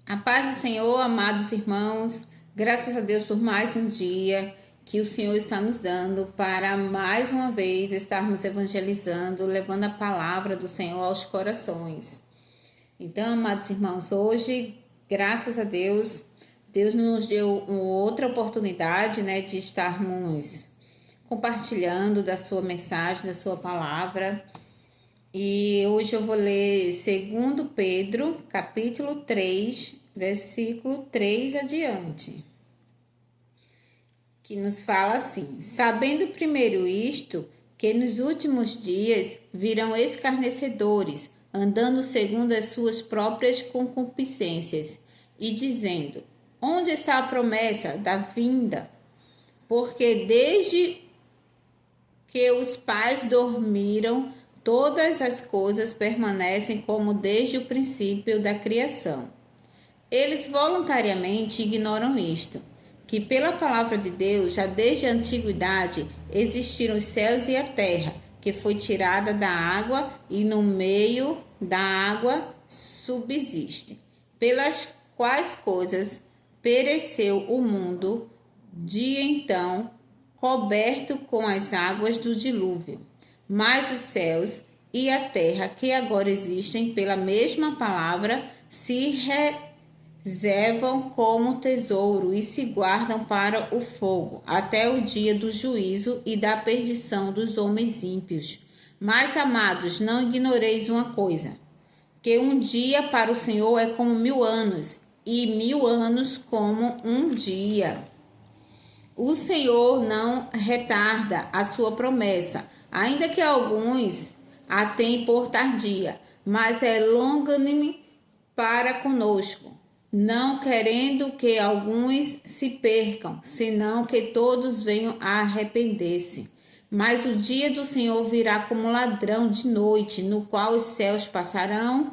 A paz do Senhor, amados irmãos, graças a Deus por mais um dia que o Senhor está nos dando para mais uma vez estarmos evangelizando, levando a palavra do Senhor aos corações. Então, amados irmãos, hoje, graças a Deus, Deus nos deu uma outra oportunidade, de estarmos compartilhando da sua mensagem, da sua palavra. E hoje eu vou ler 2 Pedro, capítulo 3, versículo 3 adiante, que nos fala assim: sabendo primeiro isto, que nos últimos dias virão escarnecedores, andando segundo as suas próprias concupiscências, e dizendo: onde está a promessa da vinda? Porque desde que os pais dormiram, todas as coisas permanecem como desde o princípio da criação. Eles voluntariamente ignoram isto, que pela palavra de Deus, já desde a antiguidade, existiram os céus e a terra, que foi tirada da água e no meio da água subsiste, pelas quais coisas pereceu o mundo de então, coberto com as águas do dilúvio. Mas os céus e a terra que agora existem pela mesma palavra se reservam como tesouro e se guardam para o fogo, até o dia do juízo e da perdição dos homens ímpios. Mas, amados, não ignoreis uma coisa, que um dia para o Senhor é como 1000 anos, e 1000 anos como um dia. O Senhor não retarda a sua promessa, ainda que alguns a tenham por tardia, mas é longânime para conosco, não querendo que alguns se percam, senão que todos venham a arrepender-se. Mas o dia do Senhor virá como ladrão de noite, no qual os céus passarão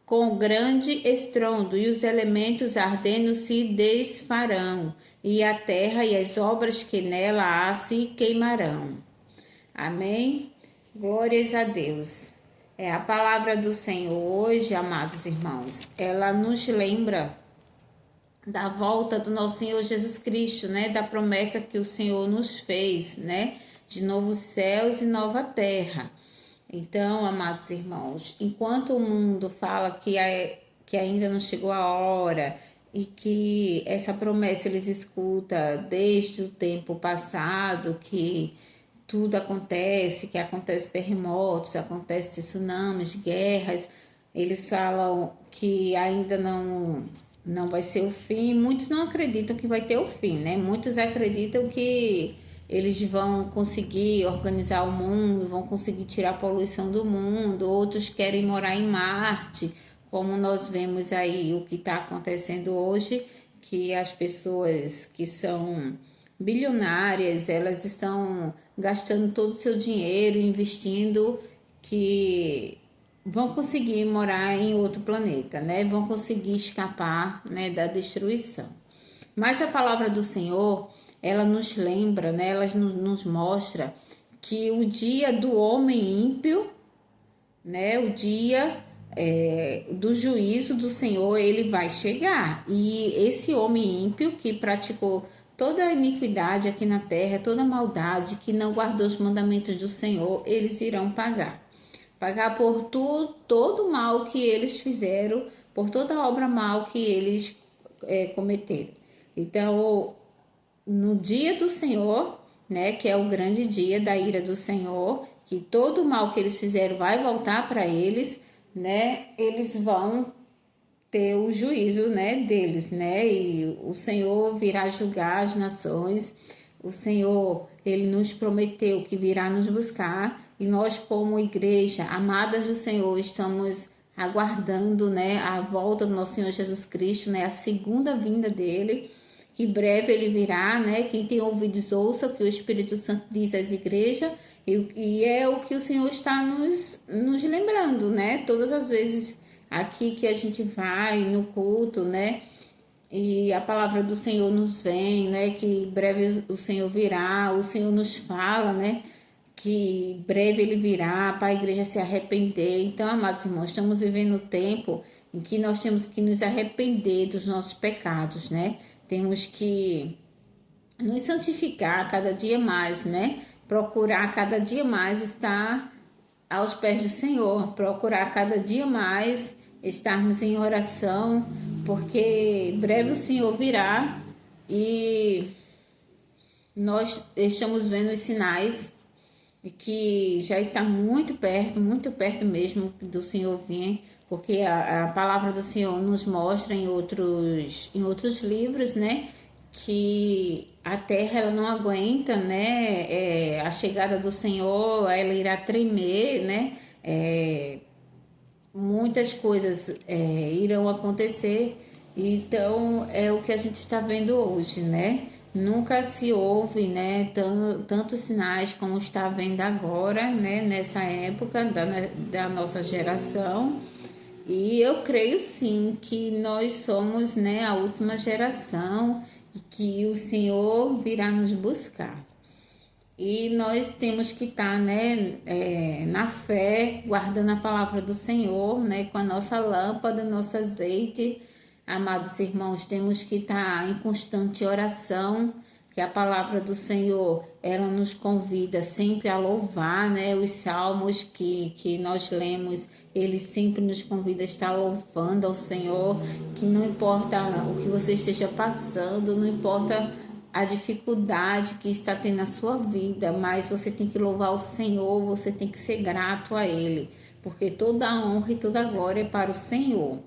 com grande estrondo, e os elementos ardendo se desfarão, e a terra e as obras que nela há se queimarão. Amém? Glórias a Deus. A palavra do Senhor hoje, amados irmãos, ela nos lembra da volta do nosso Senhor Jesus Cristo, da promessa que o Senhor nos fez, de novos céus e nova terra. Então, amados irmãos, enquanto o mundo fala que ainda não chegou a hora e que essa promessa eles escutam desde o tempo passado, que tudo acontece, que acontece terremotos, acontece tsunamis, guerras, eles falam que ainda não vai ser o fim. Muitos não acreditam que vai ter o fim, Muitos acreditam que eles vão conseguir organizar o mundo, vão conseguir tirar a poluição do mundo. Outros querem morar em Marte, como nós vemos aí o que está acontecendo hoje, que as pessoas que são bilionárias, elas estão gastando todo o seu dinheiro, investindo, que vão conseguir morar em outro planeta, Vão conseguir escapar, da destruição. Mas a palavra do Senhor, ela nos lembra, ela nos mostra que o dia do homem ímpio, o dia do juízo do Senhor, ele vai chegar. E esse homem ímpio que praticou toda a iniquidade aqui na terra, toda a maldade, que não guardou os mandamentos do Senhor, eles irão pagar. Pagar por todo o mal que eles fizeram, por toda a obra mal que eles cometeram. Então, no dia do Senhor, que é o grande dia da ira do Senhor, que todo o mal que eles fizeram vai voltar para eles, eles vão ter o juízo, deles, e o Senhor virá julgar as nações. O Senhor, ele nos prometeu que virá nos buscar, e nós, como igreja, amadas do Senhor, estamos aguardando, a volta do nosso Senhor Jesus Cristo, a segunda vinda dele, que breve ele virá, Quem tem ouvidos ouça o que o Espírito Santo diz às igrejas, e é o que o Senhor está nos lembrando, Todas as vezes aqui que a gente vai no culto, e a palavra do Senhor nos vem, que breve o Senhor virá, o Senhor nos fala, que breve ele virá para a igreja se arrepender. Então, amados irmãos, estamos vivendo um tempo em que nós temos que nos arrepender dos nossos pecados, né? Temos que nos santificar cada dia mais, né? Procurar cada dia mais estar aos pés do Senhor, procurar cada dia mais estarmos em oração, porque breve o Senhor virá e nós estamos vendo os sinais de que já está muito perto mesmo do Senhor vir, porque a palavra do Senhor nos mostra em outros livros, né, que a terra ela não aguenta, né, a chegada do Senhor, ela irá tremer, né, muitas coisas irão acontecer. Então é o que a gente está vendo hoje, né? Nunca se ouve, né, tantos sinais como está vendo agora, né, nessa época da nossa geração. E eu creio sim que nós somos, né, a última geração e que o Senhor virá nos buscar. E nós temos que estar, né, na fé, guardando a palavra do Senhor, né, com a nossa lâmpada, nosso azeite. Amados irmãos, temos que estar em constante oração, que a palavra do Senhor, ela nos convida sempre a louvar, né, os salmos que nós lemos, ele sempre nos convida a estar louvando ao Senhor, que não importa o que você esteja passando, não importa a dificuldade que está tendo na sua vida, mas você tem que louvar o Senhor, você tem que ser grato a Ele, porque toda a honra e toda a glória é para o Senhor.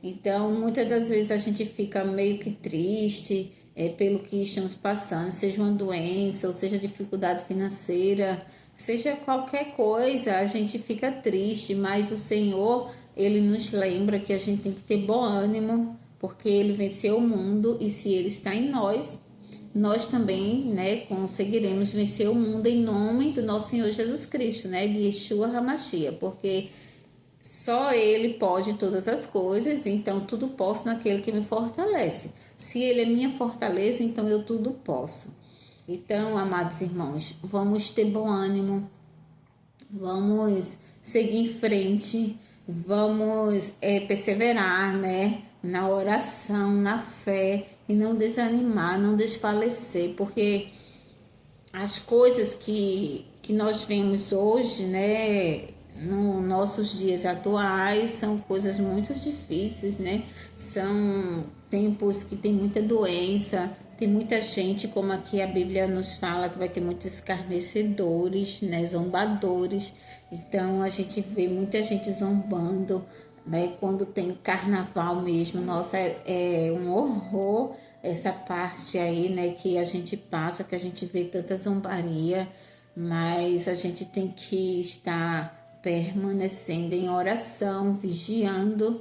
Então, muitas das vezes a gente fica meio que triste pelo que estamos passando, seja uma doença, ou seja dificuldade financeira, seja qualquer coisa, a gente fica triste, mas o Senhor, Ele nos lembra que a gente tem que ter bom ânimo, porque Ele venceu o mundo e se Ele está em nós, nós também, né, conseguiremos vencer o mundo em nome do nosso Senhor Jesus Cristo, né, de Yeshua HaMashiach, porque só Ele pode todas as coisas, então tudo posso naquele que me fortalece. Se Ele é minha fortaleza, então eu tudo posso. Então, amados irmãos, vamos ter bom ânimo, vamos seguir em frente, vamos perseverar, né, na oração, na fé, e não desanimar, não desfalecer, porque as coisas que nós vemos hoje, né, nos nossos dias atuais, são coisas muito difíceis, né? São tempos que tem muita doença, tem muita gente, como aqui a Bíblia nos fala, que vai ter muitos escarnecedores, né, zombadores. Então a gente vê muita gente zombando, né? Quando tem carnaval mesmo, nossa, é um horror essa parte aí, né, que a gente passa, que a gente vê tanta zombaria, mas a gente tem que estar permanecendo em oração, vigiando,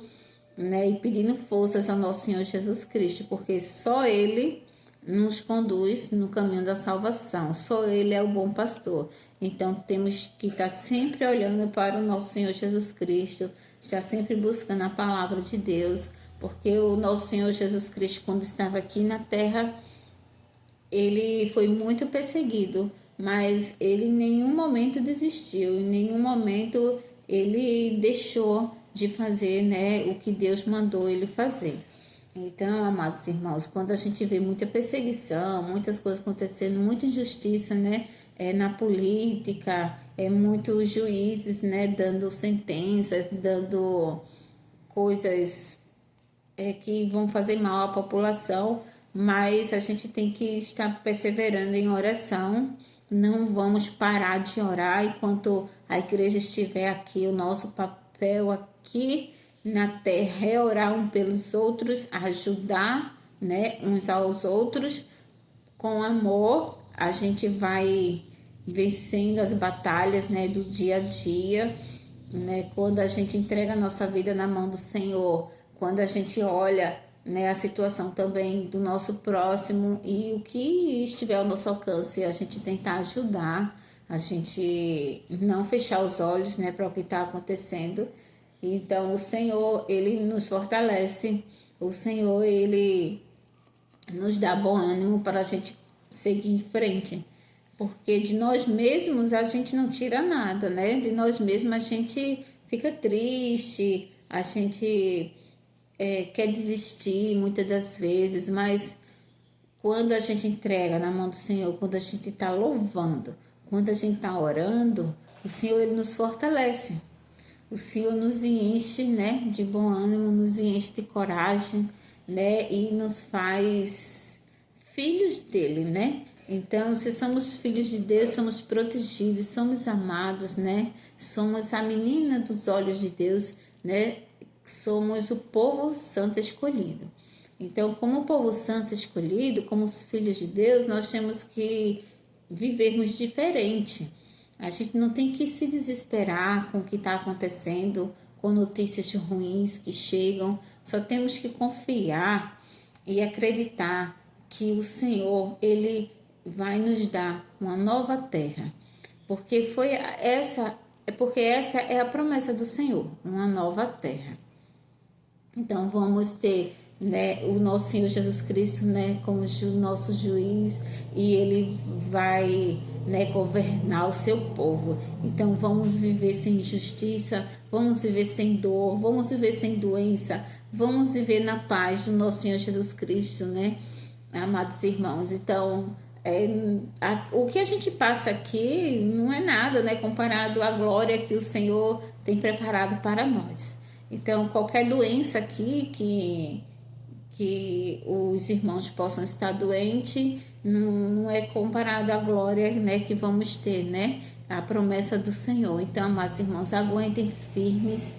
né, e pedindo forças ao nosso Senhor Jesus Cristo, porque só Ele nos conduz no caminho da salvação, só Ele é o bom pastor. Então temos que estar sempre olhando para o nosso Senhor Jesus Cristo, estar sempre buscando a palavra de Deus, porque o nosso Senhor Jesus Cristo, quando estava aqui na terra, ele foi muito perseguido, mas ele em nenhum momento desistiu, em nenhum momento ele deixou de fazer, né, o que Deus mandou ele fazer. Então, amados irmãos, quando a gente vê muita perseguição, muitas coisas acontecendo, muita injustiça, né, na política, muitos juízes, né, dando sentenças, dando coisas que vão fazer mal à população, mas a gente tem que estar perseverando em oração. Não vamos parar de orar enquanto a igreja estiver aqui. O nosso papel aqui na terra é orar uns pelos outros, ajudar, né, uns aos outros. Com amor, a gente vai vencendo as batalhas, né, do dia a dia, né? Quando a gente entrega a nossa vida na mão do Senhor, quando a gente olha, né, a situação também do nosso próximo e o que estiver ao nosso alcance, a gente tentar ajudar, a gente não fechar os olhos, né, para o que está acontecendo. Então, o Senhor, Ele nos fortalece, o Senhor, Ele nos dá bom ânimo para a gente seguir em frente. Porque de nós mesmos a gente não tira nada, né? De nós mesmos a gente fica triste, a gente quer desistir muitas das vezes, mas quando a gente entrega na mão do Senhor, quando a gente está louvando, quando a gente está orando, o Senhor ele nos fortalece. O Senhor nos enche, né, de bom ânimo, nos enche de coragem, né, e nos faz filhos dele, né? Então, se somos filhos de Deus, somos protegidos, somos amados, né? Somos a menina dos olhos de Deus, né? Somos o povo santo escolhido. Então, como povo santo escolhido, como os filhos de Deus, nós temos que vivermos diferente. A gente não tem que se desesperar com o que está acontecendo, com notícias ruins que chegam. Só temos que confiar e acreditar que o Senhor, Ele vai nos dar uma nova terra. Porque essa é a promessa do Senhor, uma nova terra. Então vamos ter, né, o nosso Senhor Jesus Cristo, né, como nosso juiz, e ele vai, né, governar o seu povo. Então vamos viver sem injustiça, vamos viver sem dor, vamos viver sem doença, vamos viver na paz do nosso Senhor Jesus Cristo, né, amados irmãos. Então o que a gente passa aqui não é nada, né, comparado à glória que o Senhor tem preparado para nós. Então, qualquer doença aqui que os irmãos possam estar doentes, não é comparado à glória, né, que vamos ter, né? A promessa do Senhor. Então, amados irmãos, aguentem firmes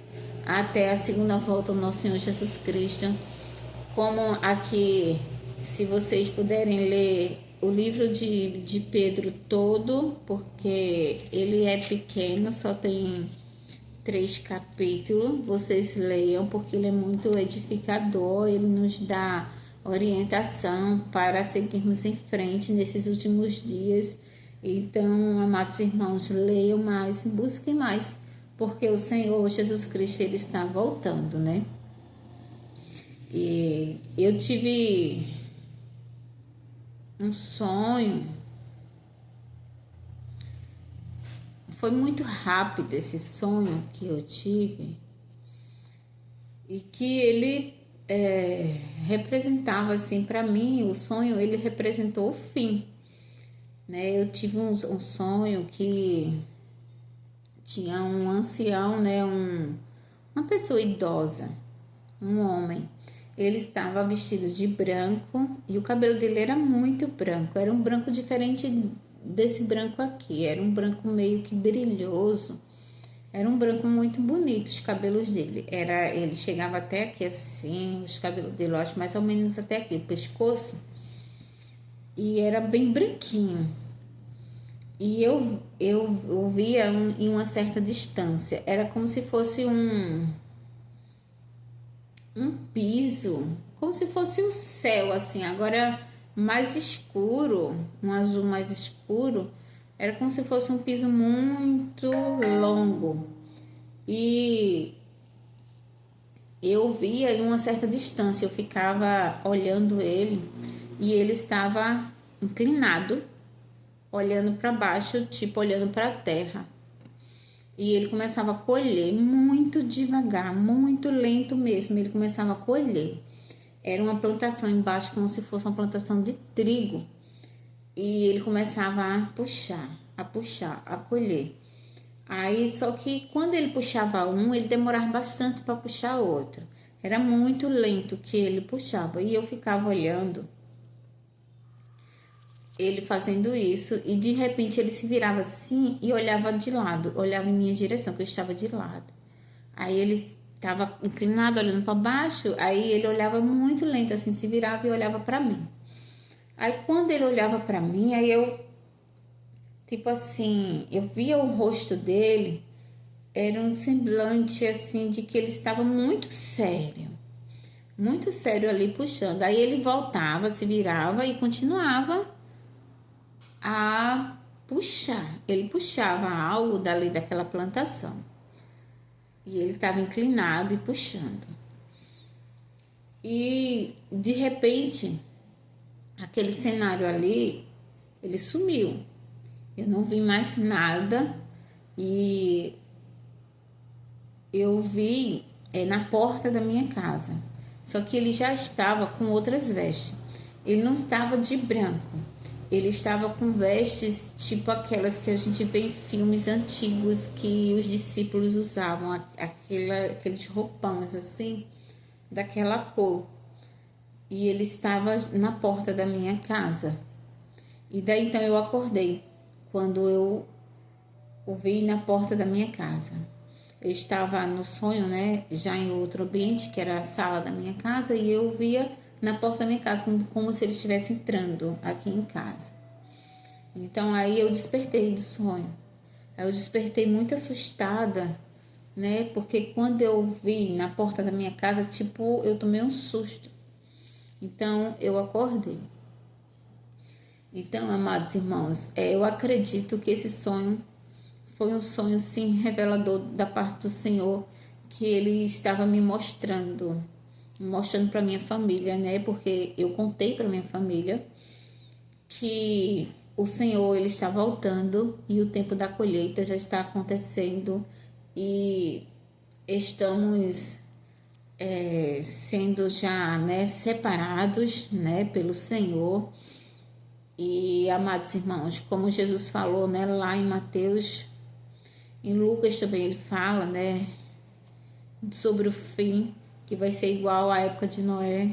até a segunda volta do nosso Senhor Jesus Cristo. Como aqui, se vocês puderem ler o livro de Pedro todo, porque ele é pequeno, só tem 3 capítulos, vocês leiam porque ele é muito edificador, ele nos dá orientação para seguirmos em frente nesses últimos dias. Então, amados irmãos, leiam mais, busquem mais, porque o Senhor Jesus Cristo ele está voltando, né? E eu tive um sonho. Foi muito rápido esse sonho que eu tive e que ele representava assim para mim, o sonho ele representou o fim, né? Eu tive um sonho que tinha um ancião, né? Uma pessoa idosa, um homem. Ele estava vestido de branco e o cabelo dele era muito branco, era um branco diferente desse branco aqui, era um branco meio que brilhoso, era um branco muito bonito os cabelos dele, ele chegava até aqui assim, os cabelos dele eu acho mais ou menos até aqui, o pescoço, e era bem branquinho, e eu via em uma certa distância, era como se fosse um piso, como se fosse o céu assim, agora mais escuro, um azul mais escuro, era como se fosse um piso muito longo. E eu via em uma certa distância, eu ficava olhando ele e ele estava inclinado, olhando para baixo, tipo olhando para a terra. E ele começava a colher muito devagar, muito lento mesmo, ele começava a colher. Era uma plantação embaixo, como se fosse uma plantação de trigo. E ele começava a puxar, a colher. Aí, só que quando ele puxava um, ele demorava bastante para puxar outro. Era muito lento que ele puxava. E eu ficava olhando ele fazendo isso. E de repente ele se virava assim e olhava de lado, olhava em minha direção, que eu estava de lado. Aí ele estava inclinado, olhando para baixo, aí ele olhava muito lento, assim, se virava e olhava para mim. Aí quando ele olhava para mim, aí eu, tipo assim, eu via o rosto dele, era um semblante, assim, de que ele estava muito sério ali puxando. Aí ele voltava, se virava e continuava a puxar. Ele puxava algo dali daquela plantação. E ele estava inclinado e puxando. E, de repente, aquele cenário ali, ele sumiu. Eu não vi mais nada. E eu vi na porta da minha casa. só que ele já estava com outras vestes. Ele não estava de branco, ele estava com vestes tipo aquelas que a gente vê em filmes antigos que os discípulos usavam, aqueles roupões assim, daquela cor. E ele estava na porta da minha casa. E daí então eu acordei quando eu o vi na porta da minha casa. Eu estava no sonho, né, já em outro ambiente, que era a sala da minha casa, e eu via na porta da minha casa, como se ele estivesse entrando aqui em casa. Então aí eu despertei do sonho. Aí eu despertei muito assustada, né, porque quando eu vi na porta da minha casa, tipo, eu tomei um susto. Então eu acordei. Então, amados irmãos, eu acredito que esse sonho foi um sonho, sim, revelador da parte do Senhor, que Ele estava me mostrando para minha família, né? Porque eu contei para minha família que o Senhor, Ele está voltando e o tempo da colheita já está acontecendo e estamos sendo já, né, separados, né, pelo Senhor. E, amados irmãos, como Jesus falou, né, lá em Mateus, em Lucas também ele fala, né, sobre o fim, que vai ser igual à época de Noé,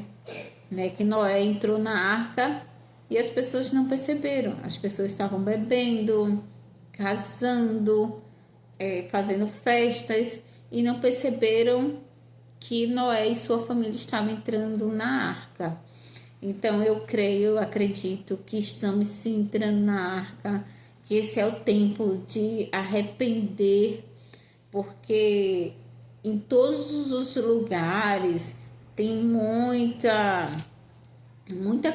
né, que Noé entrou na arca e as pessoas não perceberam. As pessoas estavam bebendo, casando, fazendo festas e não perceberam que Noé e sua família estavam entrando na arca. Então eu creio, eu acredito que estamos sim entrando na arca, que esse é o tempo de arrepender, porque em todos os lugares tem muita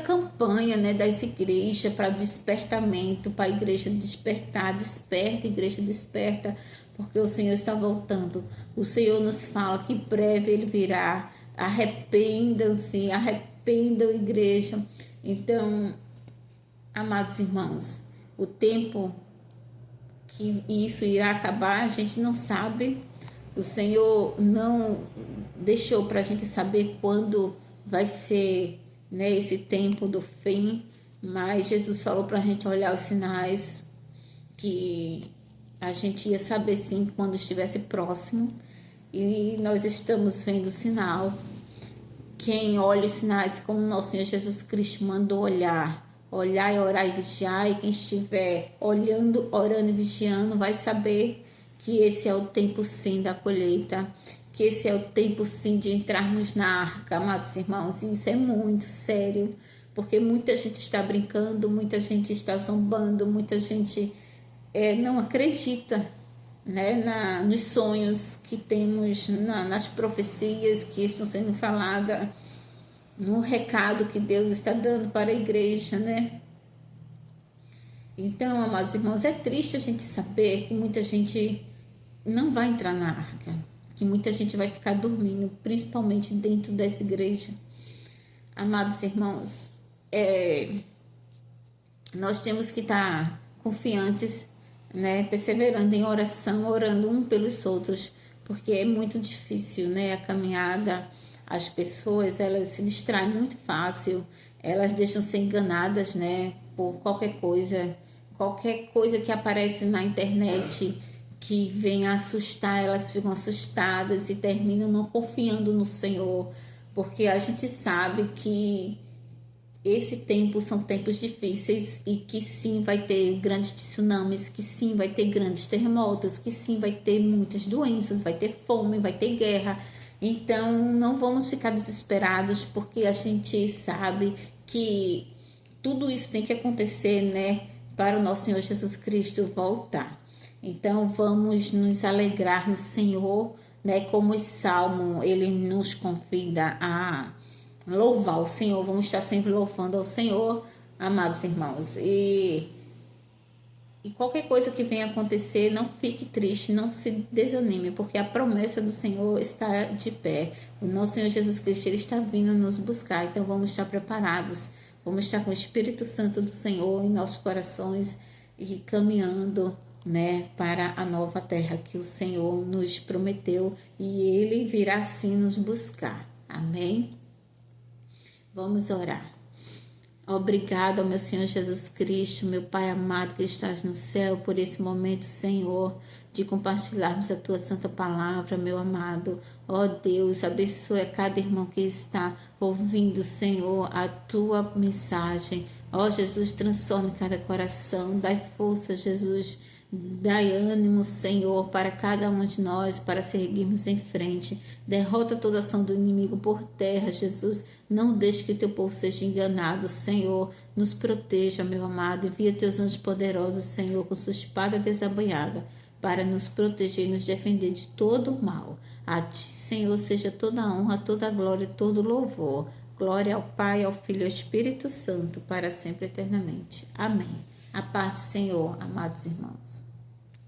campanha, né, das igrejas para despertamento, para a igreja despertar, desperta, igreja desperta, porque o Senhor está voltando. O Senhor nos fala que breve Ele virá. Arrependam-se, arrependam, igreja. Então, amados irmãos, o tempo que isso irá acabar, a gente não sabe. O Senhor não deixou para a gente saber quando vai ser, né, esse tempo do fim, mas Jesus falou para a gente olhar os sinais, que a gente ia saber sim quando estivesse próximo, e nós estamos vendo o sinal. Quem olha os sinais como nosso Senhor Jesus Cristo mandou olhar e orar e vigiar, e quem estiver olhando, orando e vigiando vai saber que esse é o tempo sim da colheita, que esse é o tempo sim de entrarmos na arca, amados irmãos. E isso é muito sério, porque muita gente está brincando, muita gente está zombando, muita gente não acredita, né, nos sonhos que temos, nas profecias que estão sendo faladas, no recado que Deus está dando para a igreja, né? Então, amados irmãos, é triste a gente saber que muita gente não vai entrar na arca, que muita gente vai ficar dormindo, principalmente dentro dessa igreja. Amados irmãos, nós temos que estar confiantes, né, perseverando em oração, orando um pelos outros, porque é muito difícil, né, a caminhada. As pessoas, elas se distraem muito fácil, elas deixam ser enganadas, né, por qualquer coisa que aparece na internet que vem assustar, elas ficam assustadas e terminam não confiando no Senhor, porque a gente sabe que esse tempo são tempos difíceis e que sim vai ter grandes tsunamis, que sim vai ter grandes terremotos, que sim vai ter muitas doenças, vai ter fome, vai ter guerra. Então não vamos ficar desesperados, porque a gente sabe que tudo isso tem que acontecer, né, para o nosso Senhor Jesus Cristo voltar. Então vamos nos alegrar no Senhor, né, como o Salmo ele nos convida a louvar o Senhor. Vamos estar sempre louvando ao Senhor, amados irmãos. E qualquer coisa que venha acontecer, não fique triste, não se desanime, porque a promessa do Senhor está de pé. O nosso Senhor Jesus Cristo ele está vindo nos buscar, então vamos estar preparados. Vamos estar com o Espírito Santo do Senhor em nossos corações e caminhando, né, para a nova terra que o Senhor nos prometeu, e Ele virá sim nos buscar. Amém? Vamos orar. Obrigado ao meu Senhor Jesus Cristo, meu Pai amado que estás no céu, por esse momento, Senhor, de compartilharmos a Tua Santa Palavra, meu amado. Ó Deus, abençoe cada irmão que está ouvindo, Senhor, a Tua mensagem. Ó Jesus, transforme cada coração, dai força, Jesus. Dai ânimo, Senhor, para cada um de nós, para seguirmos em frente. Derrota toda ação do inimigo por terra, Jesus. Não deixe que teu povo seja enganado, Senhor. Nos proteja, meu amado. Envia teus anjos poderosos, Senhor, com sua espada desabanhada, para nos proteger e nos defender de todo o mal. A ti, Senhor, seja toda a honra, toda a glória e todo o louvor. Glória ao Pai, ao Filho e ao Espírito Santo, para sempre e eternamente. Amém. A paz do Senhor, amados irmãos.